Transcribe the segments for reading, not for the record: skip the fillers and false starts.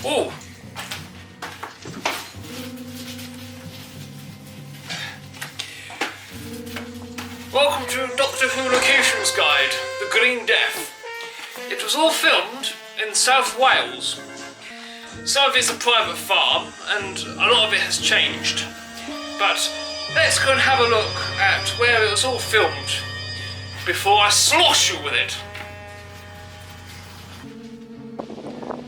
Oh! Welcome to Doctor Who Locations Guide, The Green Death. It was all filmed in South Wales. Some of it's a private farm, and a lot of it has changed. But let's go and have a look at where it was all filmed before I slosh you with it.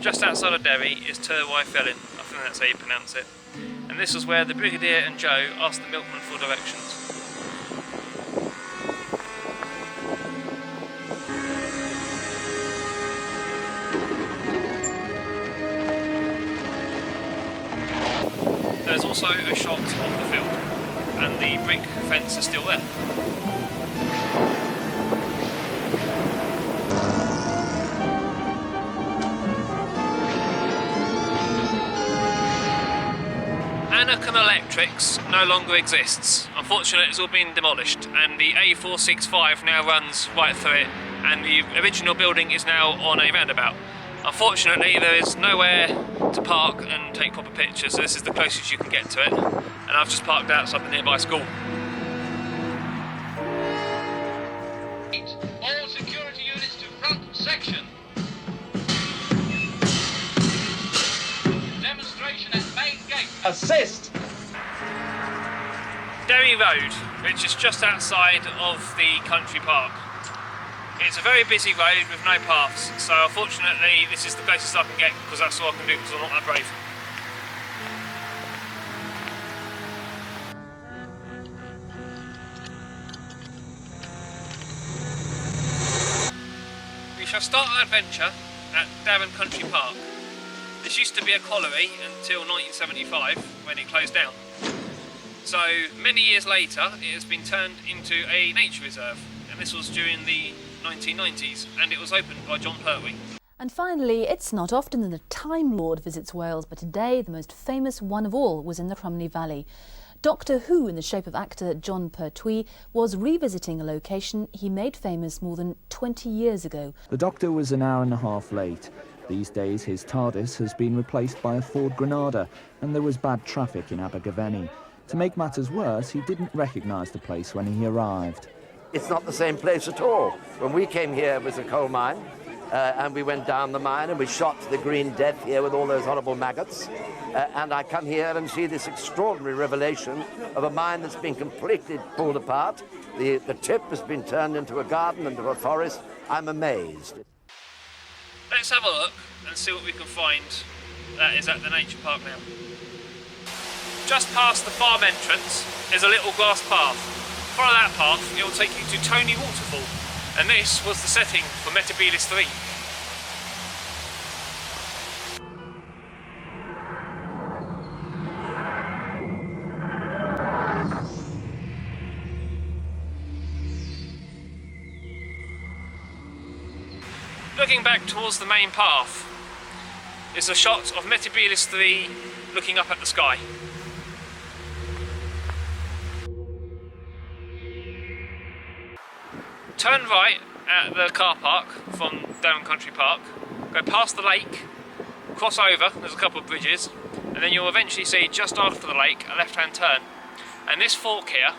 Just outside of Deri is Tir-Y-Felin, I think that's how you pronounce it. And this was where the Brigadier and Joe asked the milkman for directions. There's also a shot of the field, and the brick fence is still there. Anacombe Electrics no longer exists. Unfortunately, it's all been demolished, and the A465 now runs right through it, and the original building is now on a roundabout. Unfortunately, there is nowhere to park and take proper pictures, so this is the closest you can get to it, and I've just parked outside the nearby school. All security units to front section. Demonstration at main gate. Assist! Deri Road, which is just outside of the country park. It's a very busy road with no paths, so unfortunately this is the closest I can get because that's all I can do because I'm not that brave. We shall start our adventure at Darran Country Park. This used to be a colliery until 1975 when it closed down. So many years later it has been turned into a nature reserve, and this was during the 1990s, and it was opened by John Pertwee. And finally, it's not often that a Time Lord visits Wales, but today the most famous one of all was in the Troed-Y Valley. Doctor Who, in the shape of actor John Pertwee, was revisiting a location he made famous more than 20 years ago. The Doctor was an hour and a half late. These days his TARDIS has been replaced by a Ford Granada, and there was bad traffic in Abergavenny. To make matters worse, he didn't recognise the place when he arrived. It's not the same place at all. When we came here, it was a coal mine, and we went down the mine and we shot the green death here with all those horrible maggots. And I come here and see this extraordinary revelation of a mine that's been completely pulled apart. The tip has been turned into a garden, into a forest. I'm amazed. Let's have a look and see what we can find that is at the nature park now. Just past the farm entrance is a little grass path. Follow that path, it will take you to Troed-Y Waterfall, and this was the setting for Metebelis 3. Looking back towards the main path is a shot of Metebelis 3 looking up at the sky. Turn right at the car park from Darren Country Park, go past the lake, cross over, there's a couple of bridges, and then you'll eventually see just after the lake a left-hand turn. And this fork here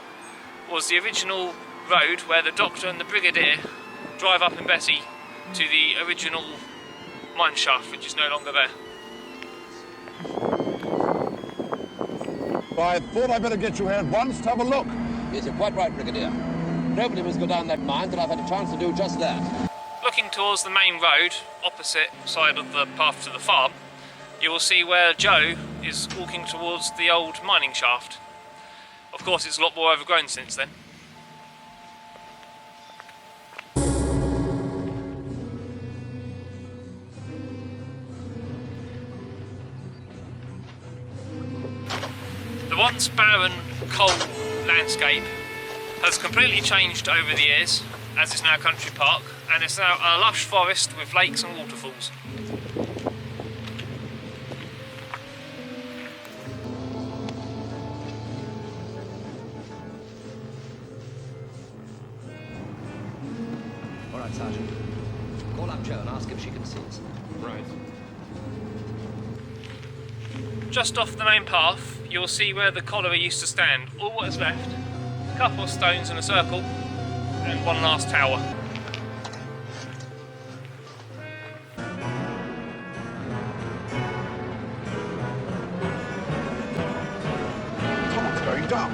was the original road where the Doctor and the Brigadier drive up in Bessie to the original mine shaft, which is no longer there. Well, I thought I'd better get you here at once to have a look. Yes, you're quite right, Brigadier. Nobody must go down that mine till I've had a chance to do just that. Looking towards the main road, opposite side of the path to the farm, you will see where Joe is walking towards the old mining shaft. Of course, it's a lot more overgrown since then. The once barren coal landscape has completely changed over the years, as it's now Country Park, and it's now a lush forest with lakes and waterfalls. All right, Sergeant. Call up Jo and ask if she can see us. Right. Just off the main path, you'll see where the colliery used to stand. All what is left, a couple of stones in a circle, and one last tower. Someone's going down.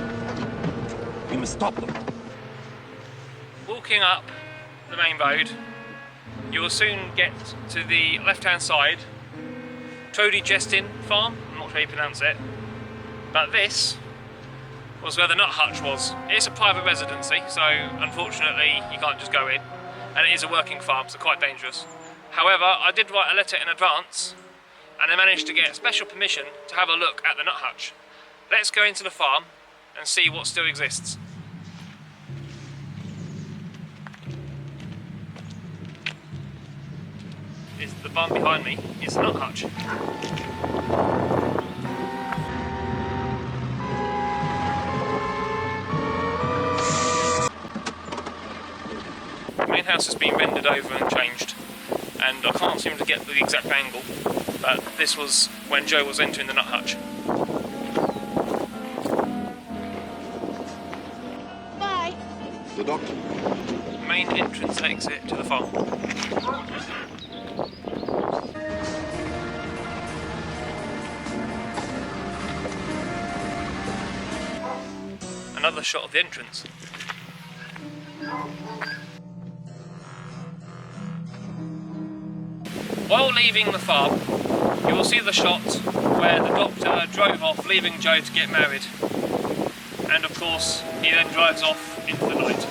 We must stop them. Walking up the main road, you will soon get to the left-hand side, Troed-Y-Jestyn farm. I'm not sure how you pronounce it, but this was where the nut hutch was. It's a private residency, so unfortunately you can't just go in, and it is a working farm, so quite dangerous. However, I did write a letter in advance, and I managed to get special permission to have a look at the nut hutch. Let's go into the farm and see what still exists. Is the barn behind me is the nut hutch. The main house has been rendered over and changed, and I can't seem to get the exact angle, but this was when Joe was entering the nut hutch. Bye. The doctor. Main entrance exit to the farm. Another shot of the entrance. While leaving the farm, you will see the shot where the doctor drove off, leaving Joe to get married. And of course, he then drives off into the night.